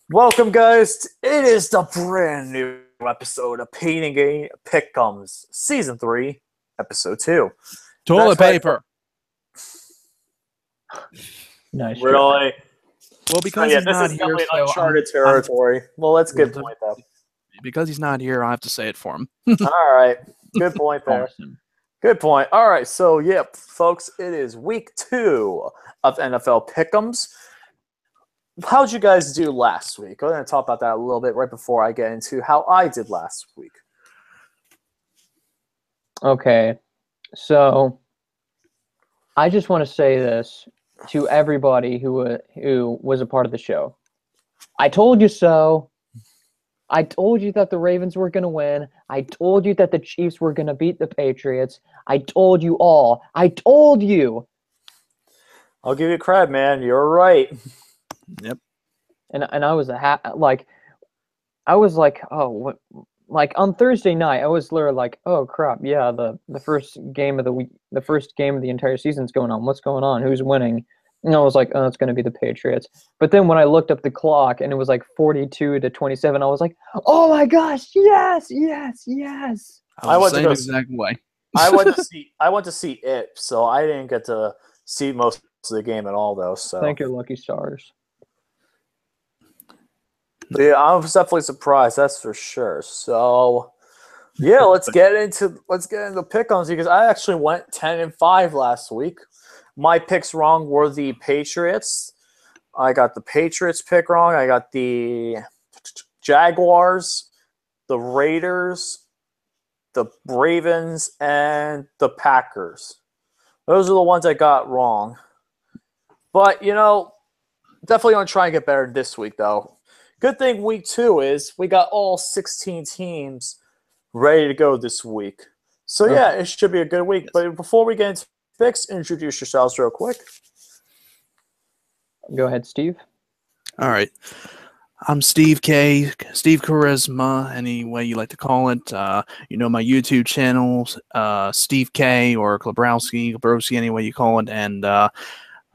Welcome, guys. It is the brand new episode of Painting Game Pick'ems, Season 3, Episode 2. Toilet paper. Nice. Really? Well, because yeah, he's this not is here, definitely so uncharted territory. Well, that's a good point, though. Because he's not here, I have to say it for him. All right. Good point there. Awesome. Good point. All right. So, folks, it is week 2 of NFL Pick'ems. How'd you guys do last week? I'm going to talk about that a little bit right before I get into how I did last week. Okay, so I just want to say this to everybody who was a part of the show. I told you so. I told you that the Ravens were going to win. I told you that the Chiefs were going to beat the Patriots. I told you all. I told you. I'll give you credit, man. You're right. Yep. And I was oh, what? Like on Thursday night, I was literally like, oh crap, yeah, the first game of the week, the first game of the entire season's going on. What's going on? Who's winning? And I was like, oh, it's going to be the Patriots. But then when I looked up the clock and it was like 42-27, I was like, oh my gosh, yes. I was the same exact way. I went to see it, so I didn't get to see most of the game at all, though. So thank your lucky stars. Yeah, I was definitely surprised. That's for sure. So, yeah, let's get into pick'ems because I actually went 10-5 last week. My picks wrong were the Patriots. I got the Patriots pick wrong. I got the Jaguars, the Raiders, the Ravens, and the Packers. Those are the ones I got wrong. But, definitely going to try and get better this week, though. Good thing week 2 is we got all 16 teams ready to go this week. So, yeah, it should be a good week. Yes. But before we get into picks, introduce yourselves real quick. Go ahead, Steve. All right. I'm Steve K, Steve Charisma, any way you like to call it. My YouTube channel, Steve K or Klebrowski, any way you call it. And, of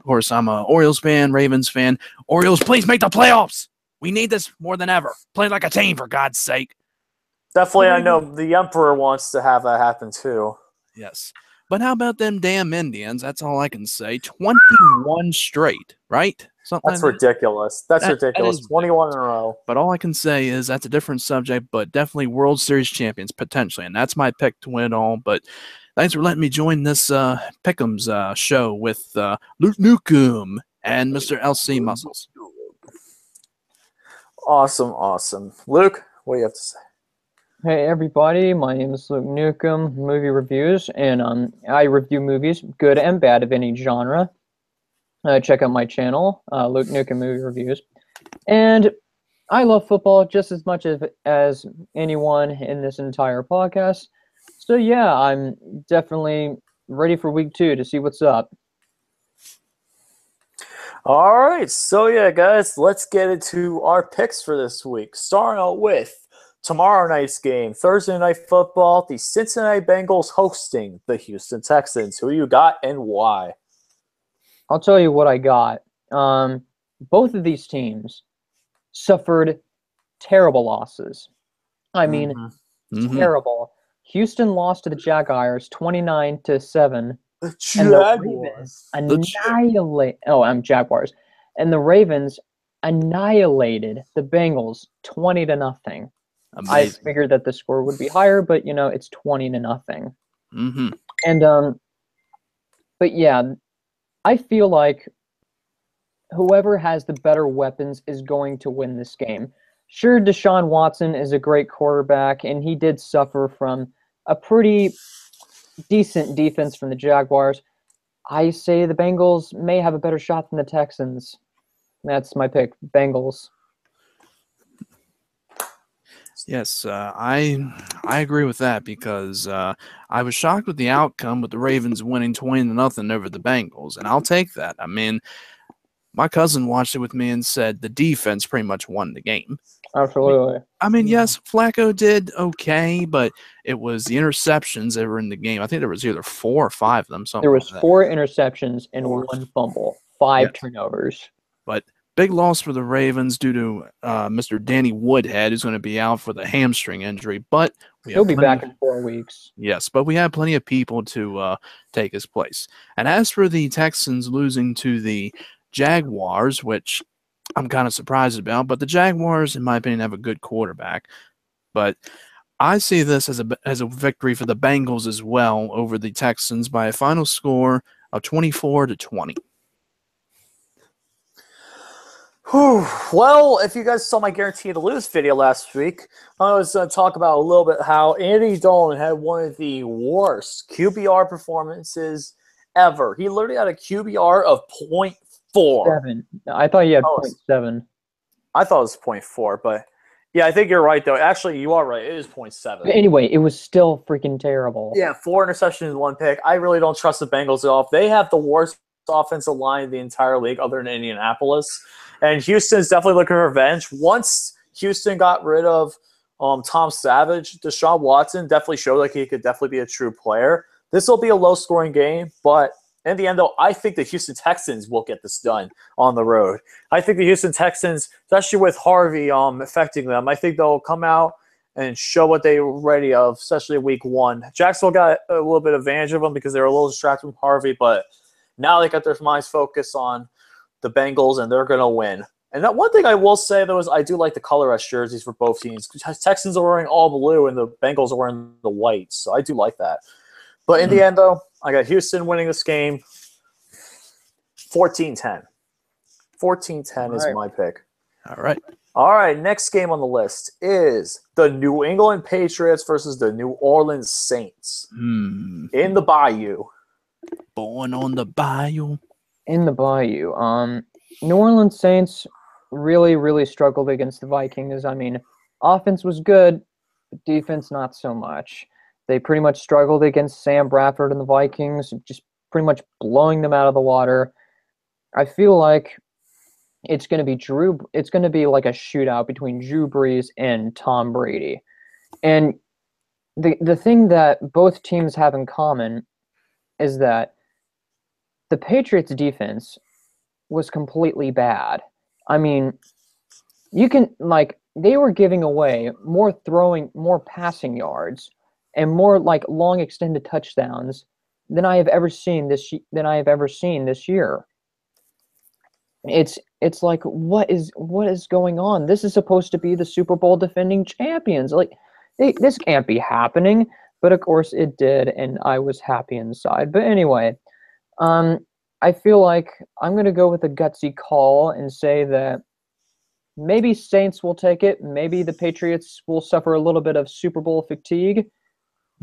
course, I'm an Orioles fan, Ravens fan. Orioles, please make the playoffs! We need this more than ever. Play like a team, for God's sake. Definitely, I know the Emperor wants to have that happen, too. Yes. But how about them damn Indians? That's all I can say. 21 straight, right? That's ridiculous. That's ridiculous. 21 in a row. But all I can say is that's a different subject, but definitely World Series champions, potentially. And that's my pick to win it all. But thanks for letting me join this Pick'ems show with Luke Nukem and Mr. LC Muscles. Awesome. Luke, what do you have to say? Hey everybody, my name is Luke Nukem, Movie Reviews, and I review movies, good and bad, of any genre. Check out my channel, Luke Nukem Movie Reviews. And I love football just as much as anyone in this entire podcast. So yeah, I'm definitely ready for week 2 to see what's up. All right, so yeah, guys, let's get into our picks for this week. Starting out with tomorrow night's game, Thursday Night Football, the Cincinnati Bengals hosting the Houston Texans. Who you got and why? I'll tell you what I got. Both of these teams suffered terrible losses. I mean, terrible. Houston lost to the Jaguars 29-7. The Jaguars. Jaguars. And the Ravens annihilated the Bengals 20-0. I figured that the score would be higher, but it's 20-0. Mm-hmm. And but yeah, I feel like whoever has the better weapons is going to win this game. Sure, Deshaun Watson is a great quarterback, and he did suffer from a pretty decent defense from the Jaguars. I say the Bengals may have a better shot than the Texans. That's my pick, Bengals. Yes, I agree with that because I was shocked with the outcome with the Ravens winning 20-0 over the Bengals, and I'll take that. I mean, my cousin watched it with me and said the defense pretty much won the game. Absolutely. I mean, yes, Flacco did okay, but it was the interceptions that were in the game. I think there was either 4 or 5 of them. There was 4 interceptions and 1 fumble, 5 turnovers. But Big loss for the Ravens due to Mr. Danny Woodhead, who's going to be out for the hamstring injury. But we He'll have be plenty back in 4 weeks. Yes, but we have plenty of people to take his place. And as for the Texans losing to the Jaguars, which I'm kind of surprised about, but the Jaguars, in my opinion, have a good quarterback. But I see this as a victory for the Bengals as well over the Texans by a final score of 24-20. Whew. Well, if you guys saw my Guarantee to Lose video last week, I was going to talk about a little bit how Andy Dalton had one of the worst QBR performances ever. He literally had a QBR of 0.4. 7. I thought you had 0.7. I thought it was 0.4, but yeah, I think you're right, though. Actually, you are right. It is 0.7. But anyway, it was still freaking terrible. Yeah, 4 interceptions, 1 pick. I really don't trust the Bengals at all. They have the worst offensive line in the entire league other than Indianapolis. And Houston's definitely looking for revenge. Once Houston got rid of Tom Savage, Deshaun Watson definitely showed like he could definitely be a true player. This will be a low-scoring game, but in the end, though, I think the Houston Texans will get this done on the road. I think the Houston Texans, especially with Harvey affecting them, I think they'll come out and show what they were ready of, especially week 1. Jacksonville got a little bit of advantage of them because they were a little distracted from Harvey, but now they got their minds focused on the Bengals, and they're going to win. And that one thing I will say, though, is I do like the color rush jerseys for both teams. Texans are wearing all blue, and the Bengals are wearing the white, so I do like that. But in the end, though, I got Houston winning this game 14-10. 14-10 is my pick. All right. All right, next game on the list is the New England Patriots versus the New Orleans Saints in the Bayou. Born on the Bayou. In the Bayou. New Orleans Saints really, really struggled against the Vikings. I mean, offense was good, but defense not so much. They pretty much struggled against Sam Bradford and the Vikings, just pretty much blowing them out of the water. I feel like it's going to be like a shootout between Drew Brees and Tom Brady. And the thing that both teams have in common is that the Patriots defense was completely bad. I mean, they were giving away more passing yards and more like long extended touchdowns than I have ever seen this year. It's like what is going on? This is supposed to be the Super Bowl defending champions. Like this can't be happening, but of course it did, and I was happy inside. But anyway, I feel like I'm going to go with a gutsy call and say that maybe Saints will take it. Maybe the Patriots will suffer a little bit of Super Bowl fatigue.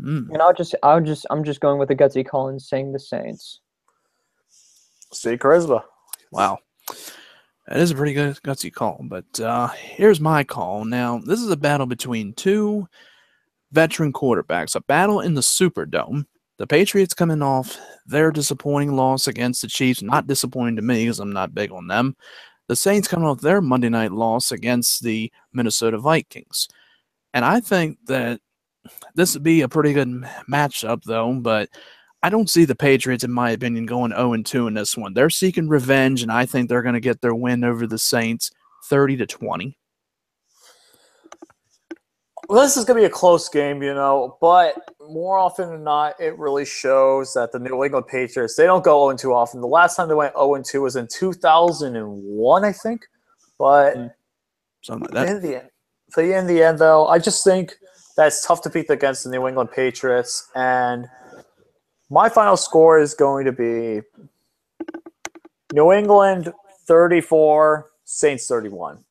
And I'm just going with a gutsy call and saying the Saints. Steve Charisma. Wow. That is a pretty good gutsy call, but here's my call. Now, this is a battle between two veteran quarterbacks, a battle in the Superdome. The Patriots coming off their disappointing loss against the Chiefs, not disappointing to me because I'm not big on them. The Saints coming off their Monday night loss against the Minnesota Vikings. And I think that this would be a pretty good matchup, though, but I don't see the Patriots, in my opinion, going 0-2 in this one. They're seeking revenge, and I think they're going to get their win over the Saints 30-20. Well, this is going to be a close game, but more often than not, it really shows that the New England Patriots, they don't go 0-2 often. The last time they went 0-2 was in 2001, I think. But something like that. In the end, though, I just think that it's tough to beat against the New England Patriots. And my final score is going to be New England 34, Saints 31.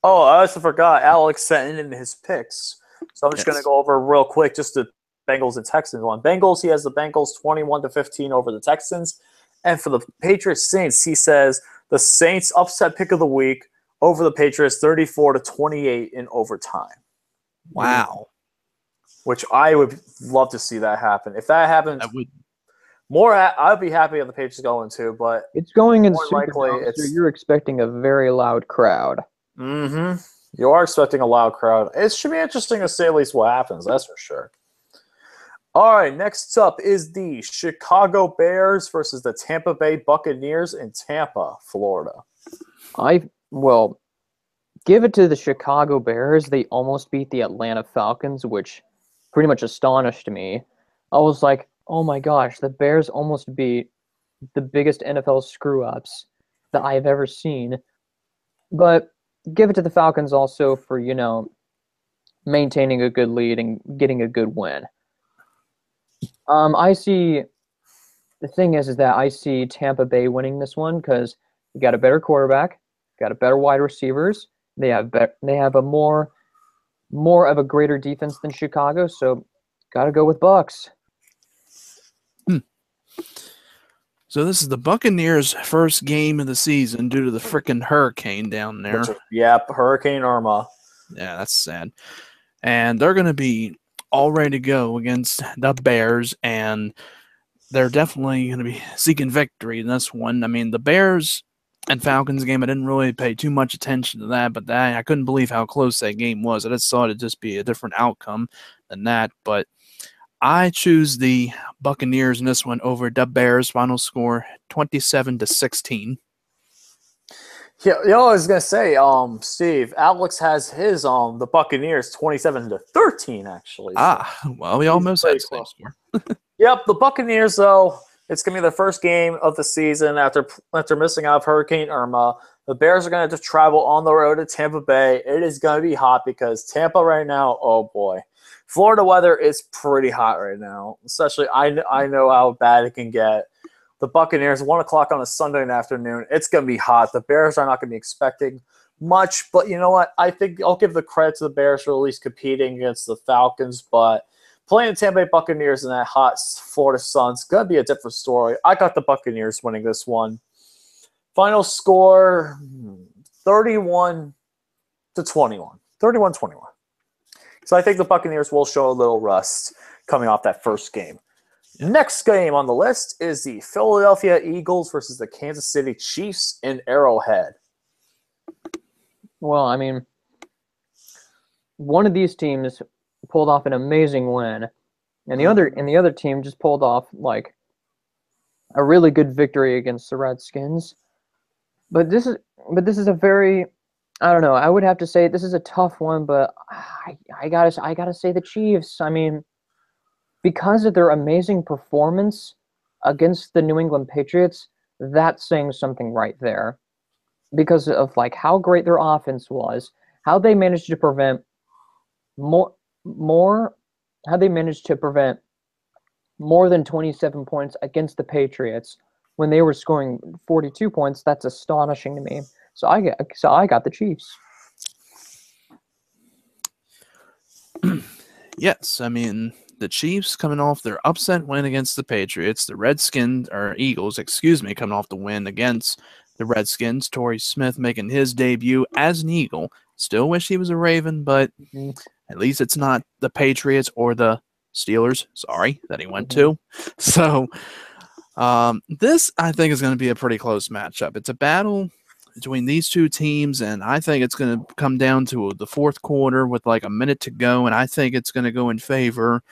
Oh, I also forgot. Alex sent in his picks. So I'm just going to go over real quick just the Bengals and Texans one. Bengals, he has the Bengals 21-15 over the Texans. And for the Patriots Saints, he says the Saints upset pick of the week over the Patriots 34-28 in overtime. Wow. Which I would love to see that happen. If that happens, I'd be happy if the Patriots going too, but it's going in more likely so you're expecting a very loud crowd. Mm-hmm. You are expecting a loud crowd. It should be interesting to see at least what happens, that's for sure. All right, next up is the Chicago Bears versus the Tampa Bay Buccaneers in Tampa, Florida. I Well, give it to the Chicago Bears. They almost beat the Atlanta Falcons, which pretty much astonished me. I was like, oh my gosh, the Bears almost beat the biggest NFL screw-ups that I've ever seen. But give it to the Falcons also for, maintaining a good lead and getting a good win. The thing is that I see Tampa Bay winning this one because you got a better quarterback, got a better wide receivers. They have a more of a greater defense than Chicago, so got to go with Bucks. So this is the Buccaneers' first game of the season due to the freaking hurricane down there. Yep, Hurricane Irma. Yeah, that's sad. And they're going to be all ready to go against the Bears, and they're definitely going to be seeking victory in this one. I mean, the Bears and Falcons game, I didn't really pay too much attention to that, but I couldn't believe how close that game was. I just thought it'd just be a different outcome than that, but I choose the Buccaneers in this one over the Bears. Final score 27-16. Yeah, I was gonna say, Steve, Alex has his the Buccaneers 27-13 actually. Well, we almost had the same score. Yep, the Buccaneers though, it's gonna be their first game of the season after missing out of Hurricane Irma. The Bears are gonna just travel on the road to Tampa Bay. It is gonna be hot because Tampa right now, oh boy. Florida weather is pretty hot right now. Especially, I know how bad it can get. The Buccaneers, 1 o'clock on a Sunday afternoon. It's going to be hot. The Bears are not going to be expecting much. But you know what? I think I'll give the credit to the Bears for at least competing against the Falcons. But playing the Tampa Bay Buccaneers in that hot Florida sun is going to be a different story. I got the Buccaneers winning this one. Final score, 31-21. 31-21. So I think the Buccaneers will show a little rust coming off that first game. Yeah. Next game on the list is the Philadelphia Eagles versus the Kansas City Chiefs in Arrowhead. Well, I mean, one of these teams pulled off an amazing win, and the other team just pulled off like a really good victory against the Redskins. But this is a very, I don't know. I would have to say this is a tough one, but I gotta say the Chiefs. I mean, because of their amazing performance against the New England Patriots, that's saying something right there. Because of like how great their offense was, how they managed to prevent more than 27 points against the Patriots when they were scoring 42 points. That's astonishing to me. So I got the Chiefs. Yes, I mean, the Chiefs coming off their upset win against the Patriots, the Eagles, coming off the win against the Redskins. Torrey Smith making his debut as an Eagle. Still wish he was a Raven, but at least it's not the Patriots or the Steelers. Sorry that he went to. So this, I think, is going to be a pretty close matchup. It's a battle between these two teams, and I think it's going to come down to the fourth quarter with like a minute to go, and I think it's going to go in favor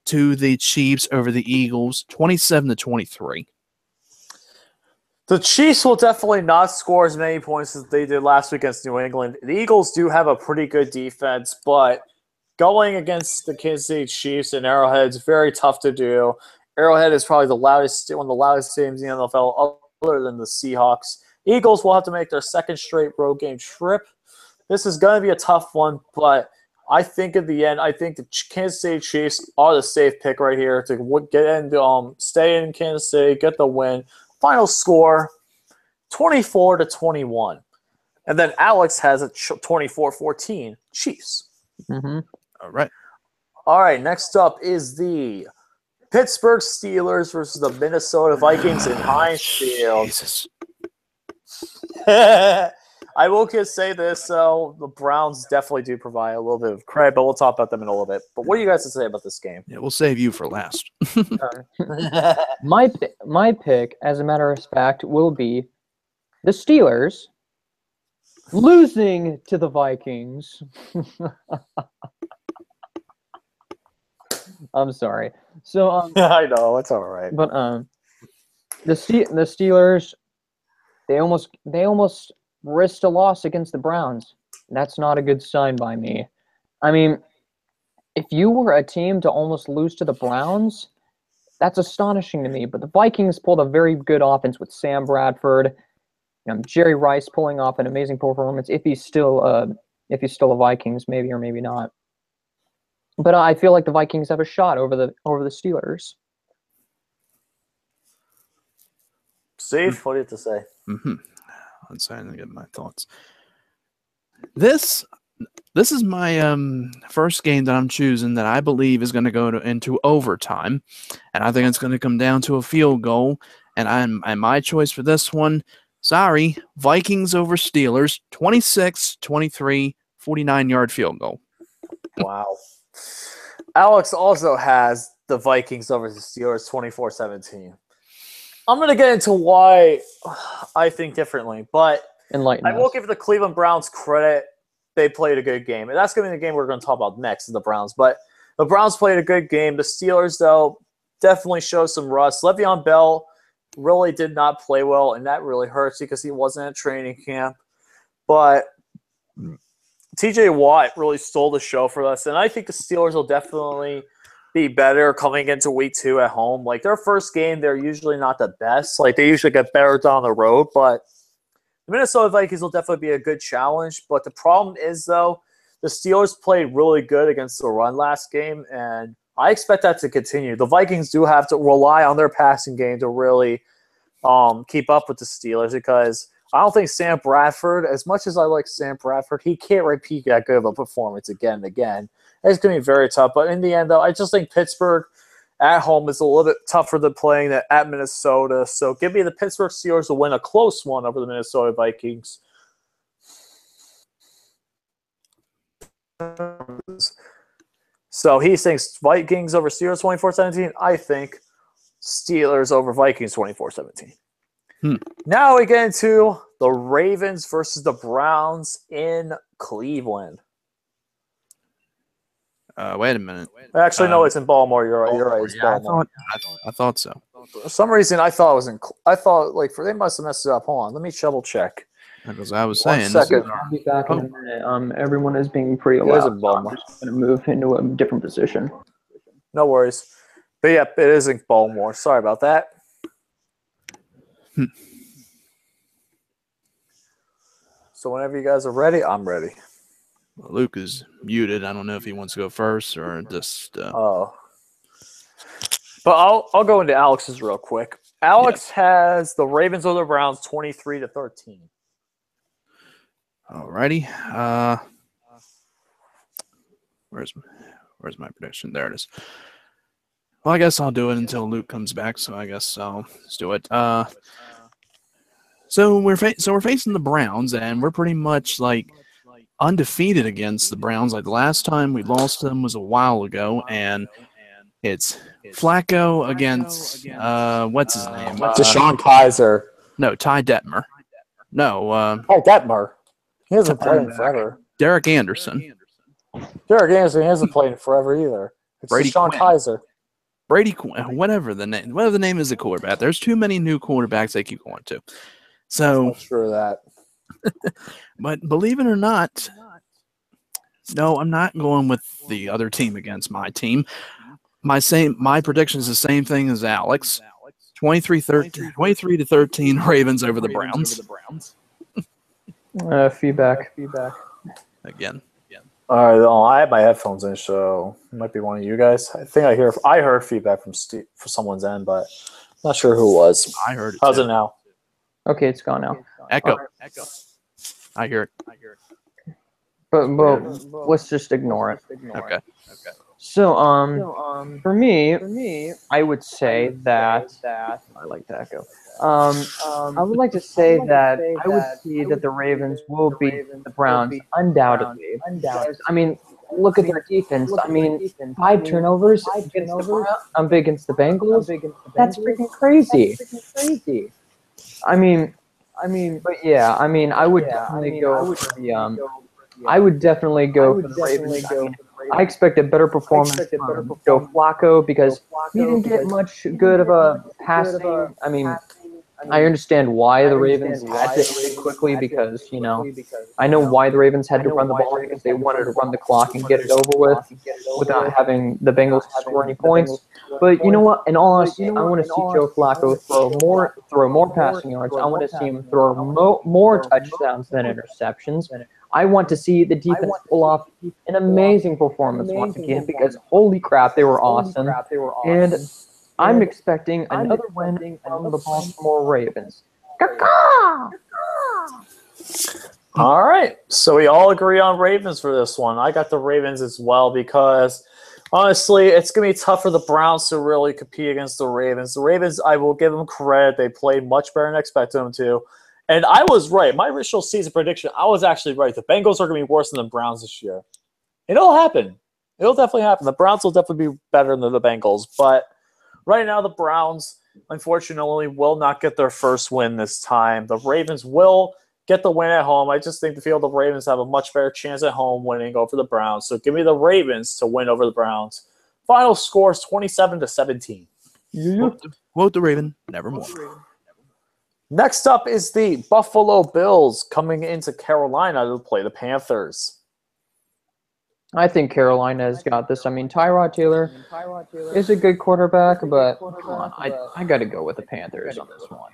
to the Chiefs over the Eagles, 27-23. The Chiefs will definitely not score as many points as they did last week against New England. The Eagles do have a pretty good defense, but going against the Kansas City Chiefs in Arrowhead is very tough to do. Arrowhead is probably one of the loudest stadiums in the NFL, other than the Seahawks. Eagles will have to make their second straight road game trip. This is going to be a tough one, but I think in the end, I think the Kansas City Chiefs are the safe pick right here to get in, stay in Kansas City, get the win. Final score, 24-21. And then Alex has a 24-14 Chiefs. Mm-hmm. All right, next up is the Pittsburgh Steelers versus the Minnesota Vikings in Heinz Field. Jesus. I will just say this, though. The Browns definitely do provide a little bit of credit, but we'll talk about them in a little bit. But what do you guys have to say about this game? Yeah, we'll save you for last. My pick, as a matter of fact, will be the Steelers losing to the Vikings. I'm sorry. So I know it's all right. But the Steelers, they almost risked a loss against the Browns. That's not a good sign by me. I mean, if you were a team to almost lose to the Browns, that's astonishing to me. But the Vikings pulled a very good offense with Sam Bradford, Jerry Rice pulling off an amazing performance. If he's still a Vikings, maybe or maybe not. But I feel like the Vikings have a shot over the Steelers. Steve, what do you have to say? I'm trying to get my thoughts. This is my first game that I'm choosing that I believe is going to go into overtime, and I think it's going to come down to a field goal. And my choice for this one, sorry, Vikings over Steelers, 26-23, 49-yard field goal. Wow. Alex also has the Vikings over the Steelers, 24-17. I'm going to get into why I think differently, but Enlighten I will us. give the Cleveland Browns credit. They played a good game. And that's going to be the game we're going to talk about next, is the Browns. But the Browns played a good game. The Steelers, though, definitely showed some rust. Le'Veon Bell really did not play well, and that really hurts because he wasn't at training camp. But TJ Watt really stole the show for us, and I think the Steelers will definitely be better coming into week 2 at home. Like, their first game, they're usually not the best. Like, they usually get better down the road, but the Minnesota Vikings will definitely be a good challenge. But the problem is, though, the Steelers played really good against the run last game, and I expect that to continue. The Vikings do have to rely on their passing game to really keep up with the Steelers, because I don't think Sam Bradford, as much as I like Sam Bradford, he can't repeat that good of a performance again and again. It's going to be very tough. But in the end, though, I just think Pittsburgh at home is a little bit tougher than playing at Minnesota. So give me the Pittsburgh Steelers to win a close one over the Minnesota Vikings. So he thinks Vikings over Steelers 24-17. I think Steelers over Vikings 24-17. Now we get into the Ravens versus the Browns in Cleveland. Wait a minute. Actually, no, it's in Baltimore. You're right. You're right. It's Baltimore. I thought so. For some reason, I thought it was in. I thought they must have messed it up. Hold on, let me double check. Because I was One saying, second. I'll be back in a minute. Everyone is being pretty It is loud. in So I'm Baltimore. just going to move into a different position. No worries. But yeah, it is in Baltimore. Sorry about that. So whenever you guys are ready, I'm ready. Luke is muted. I don't know if he wants to go first or just. Oh. But I'll go into Alex's real quick. Alex has the Ravens over the Browns 23-13. Alrighty. Where's my prediction? There it is. Well, I guess I'll do it until Luke comes back. So I guess I'll just do it. So we're facing the Browns, and we're pretty much like undefeated against the Browns. Like the last time we lost them was a while ago, and it's Flacco against what's his name? DeShone Kaiser. No, Ty Detmer. No, Oh, Detmer. He hasn't played in forever. Derek Anderson. Derek Anderson hasn't played in forever either. It's Brady DeShone Quinn. Kaiser. Brady Quinn, whatever the name is, the quarterback. There's too many new quarterbacks they keep going to. So, I'm sure of that. but believe it or not, no, I'm not going with the other team against my team. My prediction is the same thing as Alex. 23-13 Ravens over the Browns. Feedback. Again. All right, I have my headphones in, so it might be one of you guys. I think I heard feedback from Steve for someone's end, but I'm not sure who it was. I heard it. How's too. it now? Okay, it's gone now. Echo. I hear it. But let's just ignore it. Okay. So, for me, I would say that I like to echo. I would like to say that I would see that the Ravens will beat the Browns undoubtedly. I mean, look at their defense. I mean, 5 turnovers against the Browns, against the Bengals. That's freaking crazy. I mean, but yeah, I mean, I would definitely go for the I would definitely go for the Ravens. I mean, I expect a better performance from Joe Flacco because he didn't get much good of a passing. I mean, I understand why the Ravens had to end it quickly because, I know why the Ravens had to run the ball because they wanted to run the clock and get it over with without having the Bengals score any points. But you know what? In all honesty, I want to see Joe Flacco throw more passing yards. I want to see him throw more touchdowns than interceptions. I want to see the defense pull off an amazing performance once again because holy crap, they were awesome. And I'm expecting another win from the Baltimore Ravens. All right. So we all agree on Ravens for this one. I got the Ravens as well because honestly, it's going to be tough for the Browns to really compete against the Ravens. The Ravens, I will give them credit. They played much better than I expected them to. And I was right. My original season prediction, I was actually right. The Bengals are going to be worse than the Browns this year. It'll happen. It'll definitely happen. The Browns will definitely be better than the Bengals. But right now, the Browns, unfortunately, will not get their first win this time. The Ravens will get the win at home. I just think the Ravens have a much better chance at home winning over the Browns. So give me the Ravens to win over the Browns. Final score is 27-17. Quote the Raven, nevermore. Next up is the Buffalo Bills coming into Carolina to play the Panthers. I think Carolina's got this. I mean, Tyrod Taylor is a good quarterback, but come on, I got to go with the Panthers on this one.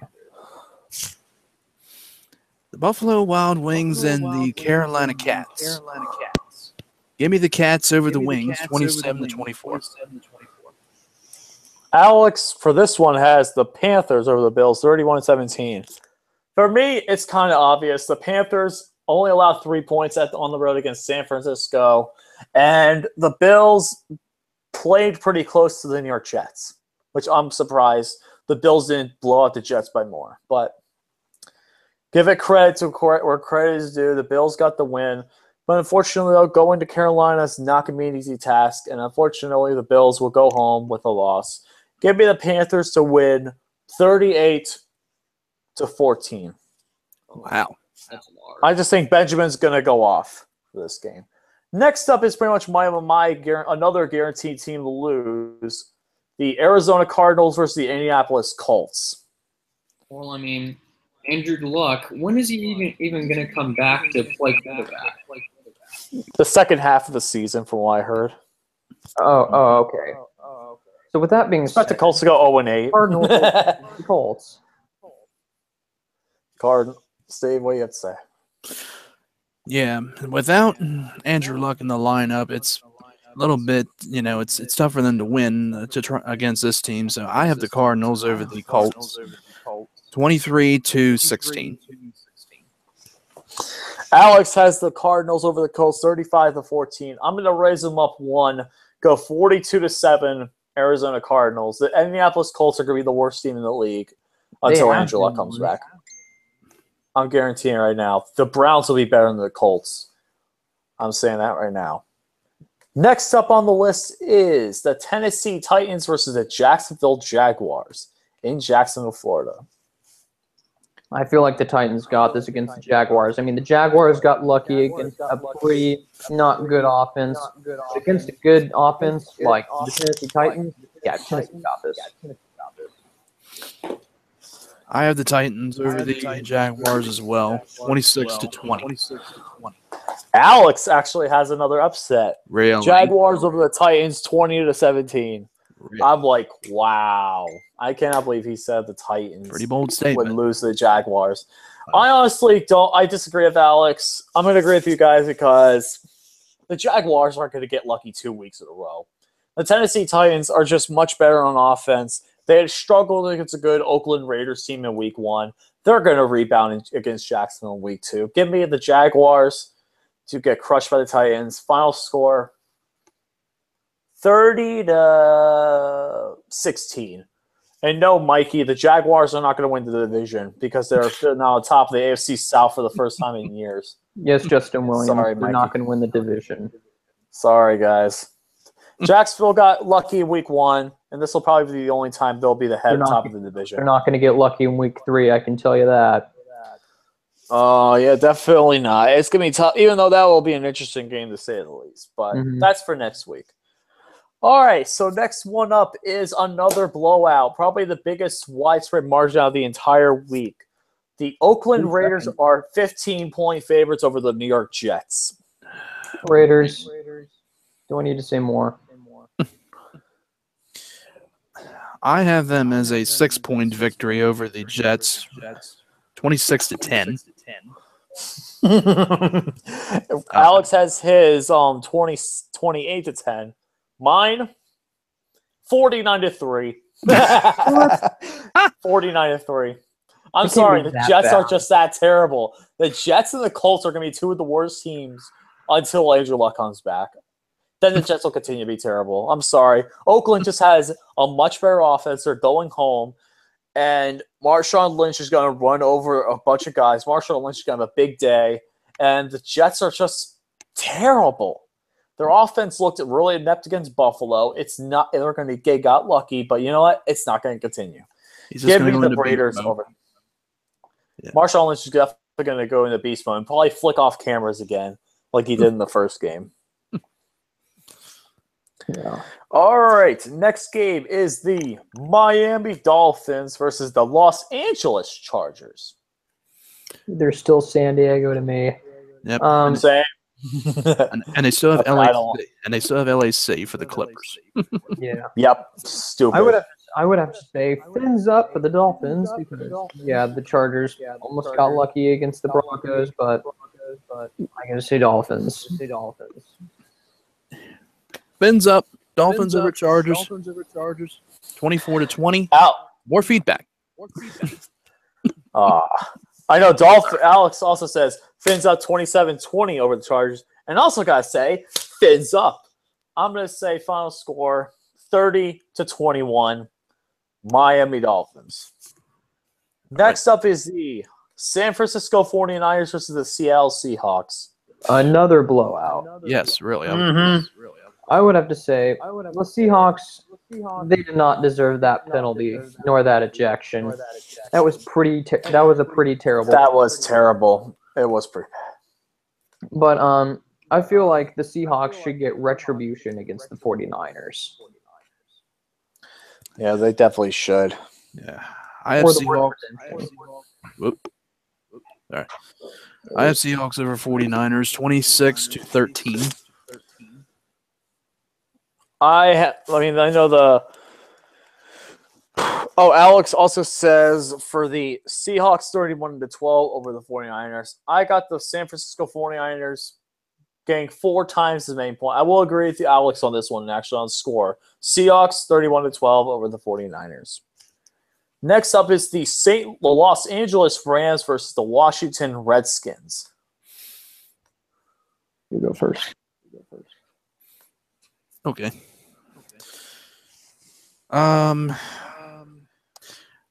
The Buffalo Wild Wings and the Carolina Cats. Give me the Cats over the Wings, 27-24. Alex, for this one, has the Panthers over the Bills, 31-17. For me, it's kind of obvious. The Panthers only allowed 3 points on the road against San Francisco, and the Bills played pretty close to the New York Jets, which I'm surprised the Bills didn't blow out the Jets by more. But give it credit to where credit is due. The Bills got the win. But unfortunately, though, going to Carolina is not going to be an easy task. And unfortunately, the Bills will go home with a loss. Give me the Panthers to win 38-14. Wow. I just think Benjamin's going to go off for this game. Next up is pretty much another guaranteed team to lose. The Arizona Cardinals versus the Indianapolis Colts. Well, I mean, Andrew Luck, when is he even going to come back to play quarterback? The second half of the season, from what I heard. Oh, okay. So with that being Expect said, the Colts to go 0-8. Cardinals, Colts. Steve, what do you have to say? Yeah, without Andrew Luck in the lineup, it's a little bit, it's tough for them to win to try against this team. So I have the Cardinals over the Colts, 23-16. Alex has the Cardinals over the Colts, 35-14. I'm going to raise them up one, go 42-7. Arizona Cardinals. The Indianapolis Colts are going to be the worst team in the league until Andrew Luck comes back. I'm guaranteeing right now. The Browns will be better than the Colts. I'm saying that right now. Next up on the list is the Tennessee Titans versus the Jacksonville Jaguars in Jacksonville, Florida. I feel like the Titans got this against the Jaguars. I mean, the Jaguars got lucky against a pretty not good offense. Against a good offense like the Tennessee Titans, yeah, Tennessee got this. I have the Titans over the Jaguars as well, 26-20. Alex actually has another upset. Really? Jaguars over the Titans, 20-17. Really? I'm like, wow. I cannot believe he said the Titans pretty bold statement would lose to the Jaguars. I honestly don't. I disagree with Alex. I'm going to agree with you guys because the Jaguars aren't going to get lucky 2 weeks in a row. The Tennessee Titans are just much better on offense. They had struggled against a good Oakland Raiders team in week 1. They're going to rebound against Jacksonville in week 2. Give me the Jaguars to get crushed by the Titans. Final score, 30-16. And no, Mikey, the Jaguars are not going to win the division because they're now on top of the AFC South for the first time in years. Yes, Justin Williams. Sorry, they're not going to win the division. Sorry, guys. Jacksonville got lucky in week 1, and this will probably be the only time they'll be the top of the division. They're not going to get lucky in week 3, I can tell you that. Oh, yeah, definitely not. It's going to be tough, even though that will be an interesting game to say the least. But that's for next week. All right, so next one up is another blowout, probably the biggest widespread margin of the entire week. The Oakland Raiders are 15-point favorites over the New York Jets. Raiders. Do I need to say more? I have them as a 6-point victory over the Jets, 26-10. Alex has his 28-10. Mine 49-3. 49-3. I'm sorry, the Jets are just that terrible. The Jets and the Colts are going to be two of the worst teams until Andrew Luck comes back. Then the Jets will continue to be terrible. I'm sorry. Oakland just has a much better offense. They're going home. And Marshawn Lynch is going to run over a bunch of guys. Marshawn Lynch is going to have a big day. And the Jets are just terrible. Their offense looked really inept against Buffalo. It's not. They're going to get got lucky, but you know what? It's not going to continue. Give me the Raiders over. Yeah. Marshawn Lynch is definitely going to go into beast mode and probably flick off cameras again, like he did in the first game. Yeah. All right. Next game is the Miami Dolphins versus the Los Angeles Chargers. They're still San Diego to me. Yep. Same. and they still have LAC. And they still have LAC for the Clippers. Yeah. Yep. Stupid. I would have to say fins up for the Dolphins because the Chargers almost got lucky against the Broncos, but I gotta say Dolphins. Fins up. Dolphins over Chargers. 24-20. Out. More feedback. I know Alex also says fins up 27-20 over the Chargers. And also got to say, fins up. I'm going to say final score 30-21, Miami Dolphins. Next up is the San Francisco 49ers versus the Seattle Seahawks. Another blowout. Yes, really. I would have to say the Seahawks, they did not deserve that penalty nor that ejection. That was a pretty terrible. That was terrible. It was pretty bad. But I feel like the Seahawks should get retribution against the 49ers. Yeah, they definitely should. Yeah. I have Seahawks. Sorry. I have Seahawks over 49ers 26-13. I know the. Oh, Alex also says for the Seahawks 31-12 over the 49ers. I got the San Francisco 49ers getting 4 times as many points. I will agree with you, Alex, on this one, actually, on score. Seahawks 31-12 over the 49ers. Next up is the Los Angeles Rams versus the Washington Redskins. You go first. Okay.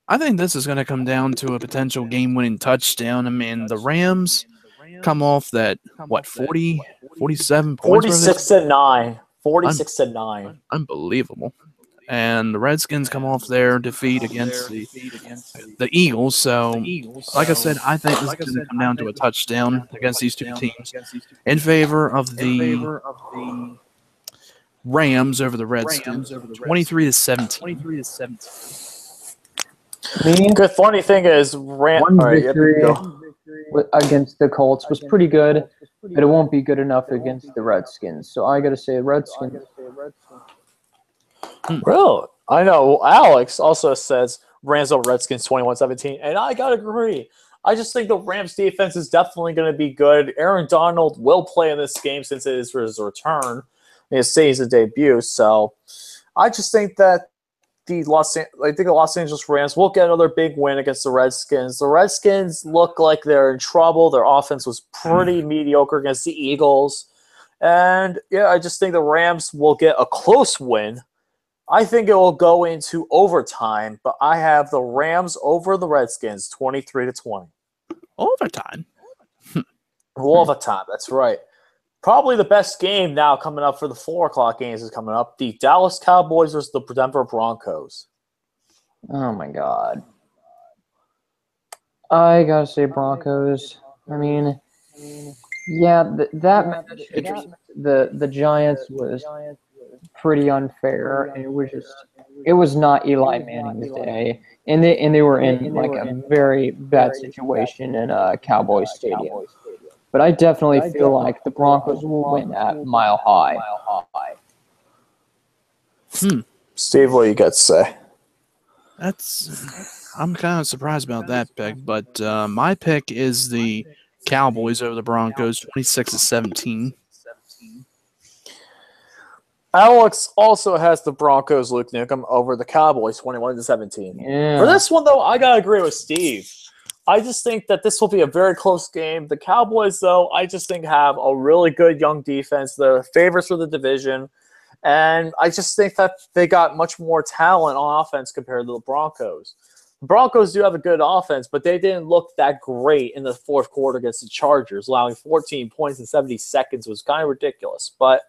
I think this is going to come down to a potential game-winning touchdown. I mean, the Rams come off that, 40, 47 points? 46-9. 46-9. Unbelievable. And the Redskins come off their defeat against the Eagles. So, like I said, I think this is going to come down to a touchdown against these two teams in favor of the Rams over the Redskins, 23-17. The funny thing is, one victory against the Colts was pretty good, but it won't be good enough against the Redskins. So I got to say Redskins. Really? I know. Alex also says Rams over Redskins 21-17, and I got to agree. I just think the Rams defense is definitely going to be good. Aaron Donald will play in this game since it is his return. His season debut. So I just think that the Los Angeles Rams will get another big win against the Redskins. The Redskins look like they're in trouble. Their offense was pretty mediocre against the Eagles. And, yeah, I just think the Rams will get a close win. I think it will go into overtime, but I have the Rams over the Redskins 23-20. Overtime? Overtime, that's right. Probably the best game now coming up for the 4 o'clock games is coming up. The Dallas Cowboys versus the Denver Broncos. Oh, my God. I got to say Broncos. I mean, yeah, that match, the Giants was pretty unfair, and it was not Eli Manning's day, and they were in like a very bad situation in Cowboys Stadium. But I definitely feel like the Broncos will win at Mile High. Steve, what you got to say? I'm kind of surprised about that pick, but my pick is the Cowboys over the Broncos, 26-17. Alex also has the Broncos, Luke Nukem, over the Cowboys, 21-17. Yeah. For this one, though, I gotta agree with Steve. I just think that this will be a very close game. The Cowboys, though, I just think have a really good young defense. They're favorites for the division. And I just think that they got much more talent on offense compared to the Broncos. The Broncos do have a good offense, but they didn't look that great in the fourth quarter against the Chargers. Allowing 14 points in 70 seconds was kind of ridiculous. But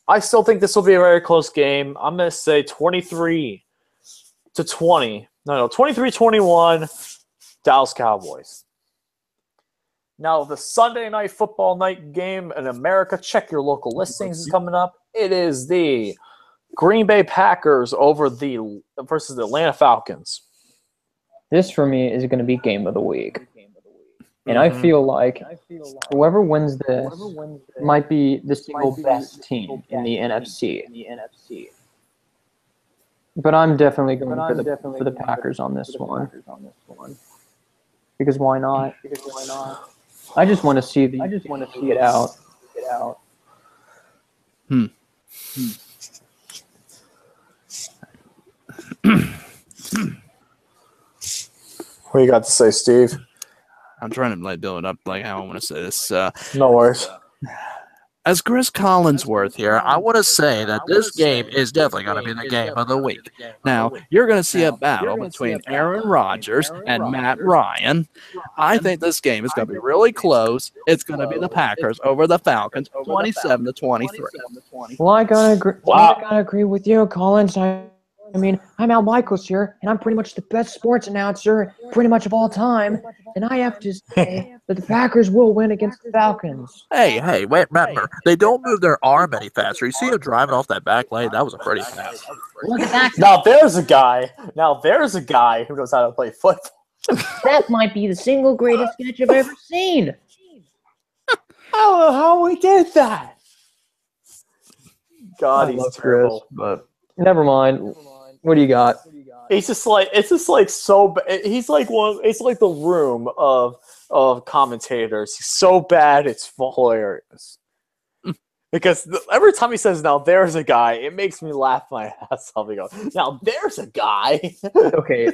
I still think this will be a very close game. I'm going to say 23-20. No, 23-21, Dallas Cowboys. Now, the Sunday night football night game in America, check your local listings, is coming up. It is the Green Bay Packers versus the Atlanta Falcons. This, for me, is going to be game of the week. And I feel like whoever wins this might be the single best team in the NFC. But I'm definitely going for the Packers on this one. Because why not? I just want to see it out. What you got to say, Steve? I'm trying to build it up how I want to say this. No worries. As Chris Collinsworth here, I want to say that this game is definitely going to be the game of the week. Now, you're going to see a battle between Aaron Rodgers and Matt Ryan. I think this game is going to be really close. It's going to be the Packers over the Falcons, 27-23. Well, I gotta agree with you, Collins. I mean, I'm Al Michaels here, and I'm pretty much the best sports announcer pretty much of all time. And I have to say that the Packers will win against the Falcons. Hey, wait, remember, they don't move their arm any faster. You see him driving off that back lane? That was a pretty pass. Look at that. Now there's a guy who knows how to play football. That might be the single greatest sketch I've ever seen. I don't know how we did that. God, he's terrible. But never mind. What do you got? It's just like so. He's like it's like the room of commentators. He's so bad, it's hilarious. Because every time he says, "Now there's a guy," it makes me laugh my ass off. He goes, "Now there's a guy." Okay,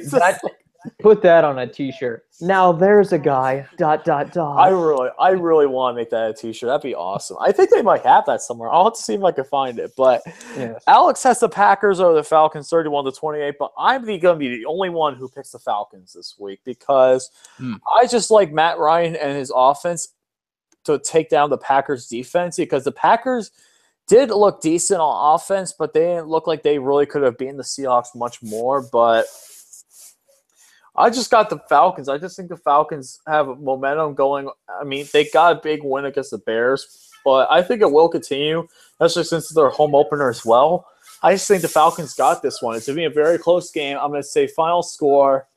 put that on a T-shirt. Now there's a guy. ... I really want to make that a T-shirt. That'd be awesome. I think they might have that somewhere. I'll have to see if I can find it. But yes. Alex has the Packers over the Falcons, 31-28. But I'm going to be the only one who picks the Falcons this week because I just like Matt Ryan and his offense to take down the Packers defense, because the Packers did look decent on offense, but they didn't look like they really could have beaten the Seahawks much more. But I just got the Falcons. I just think the Falcons have momentum going. I mean, they got a big win against the Bears, but I think it will continue, especially since it's their home opener as well. I just think the Falcons got this one. It's going to be a very close game. I'm going to say final score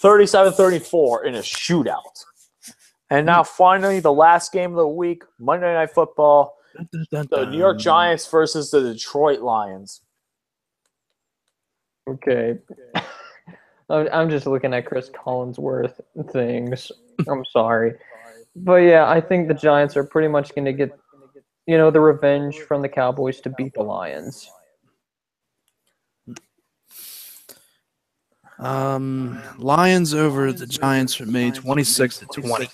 37-34 in a shootout. And now finally the last game of the week, Monday Night Football, the New York Giants versus the Detroit Lions. Okay. I'm just looking at Chris Collinsworth things. I'm sorry. But yeah, I think the Giants are pretty much going to get, the revenge from the Cowboys to beat the Lions. Lions over the Giants for me, 26-20.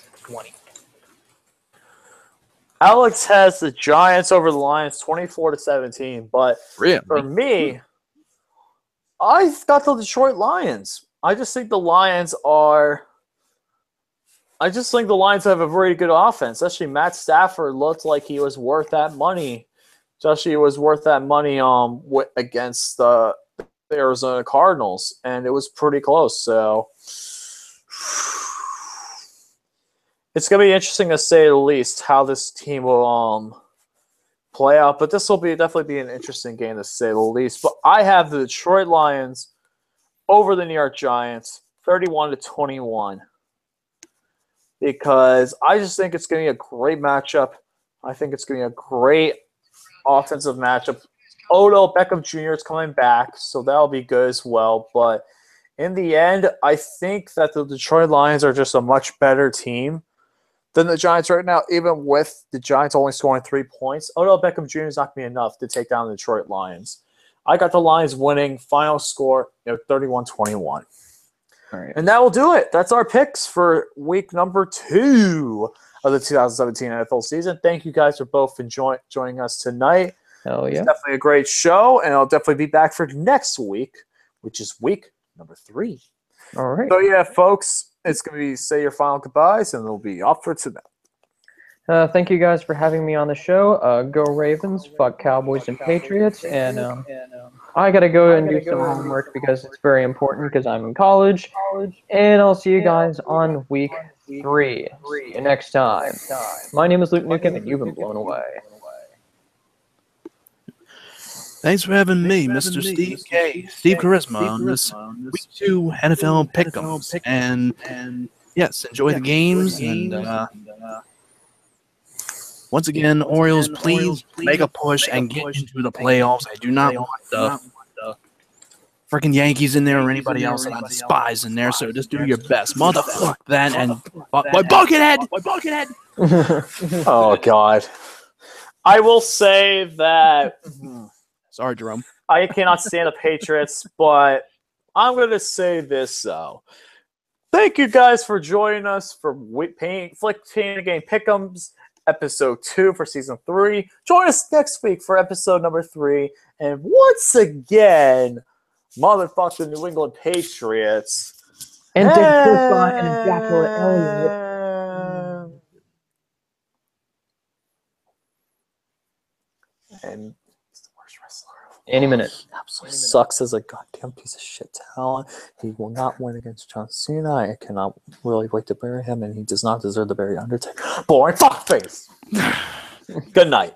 Alex has the Giants over the Lions, 24-17. But really? For me, I got the Detroit Lions. I just think the Lions have a very good offense. Especially Matt Stafford looked like he was worth that money. Especially he was worth that money against the Arizona Cardinals, and it was pretty close. So it's going to be interesting to say the least how this team will play out, but this will definitely be an interesting game to say the least. But I have the Detroit Lions over the New York Giants, 31-21, because I just think it's going to be a great matchup. I think it's going to be a great offensive matchup. Odell Beckham Jr. is coming back, so that'll be good as well. But in the end, I think that the Detroit Lions are just a much better team than the Giants right now, even with the Giants only scoring 3 points. Odell Beckham Jr. is not going to be enough to take down the Detroit Lions. I got the Lions winning, final score 31-21. All right. And that will do it. That's our picks for week number 2 of the 2017 NFL season. Thank you guys for both joining us tonight. Hell yeah. It's definitely a great show, and I'll definitely be back for next week, which is week number 3. All right. So, yeah, folks, it's going to be say your final goodbyes, and it'll be off for tonight. Thank you guys for having me on the show. Go Ravens, fuck Cowboys and Patriots, and I gotta go and do some homework because it's very important because I'm in college. And I'll see you guys on week 3. See you next time. My name is Luke Nukem, and you've been blown away. Thanks for having me, Mr. Steve K. Steve Charisma on this Week 2 NFL Pick'ems. And yes, enjoy the games. And once again, Orioles, please make a push and get into the playoffs. I do not want the freaking Yankees in there or anybody else that I despise in there. So just do your best. Motherfuck that and my Buckethead! My Buckethead! Oh, God. I will say that... Sorry, Jerome. I cannot stand the Patriots, but I'm going to say this, though. Thank you guys for joining us for Flick Pain Game Pick'ems, episode 2 for season 3. Join us next week for episode number 3. And once again, motherfucking New England Patriots. And Dick Prescott and Ejaculate Elliott. And he's the worst wrestler. Any minute. Absolutely sucks as a goddamn piece of shit talent. He will not win against John Cena. I cannot really wait to bury him, and he does not deserve to bury Undertaker. Boring fuckface. Good night.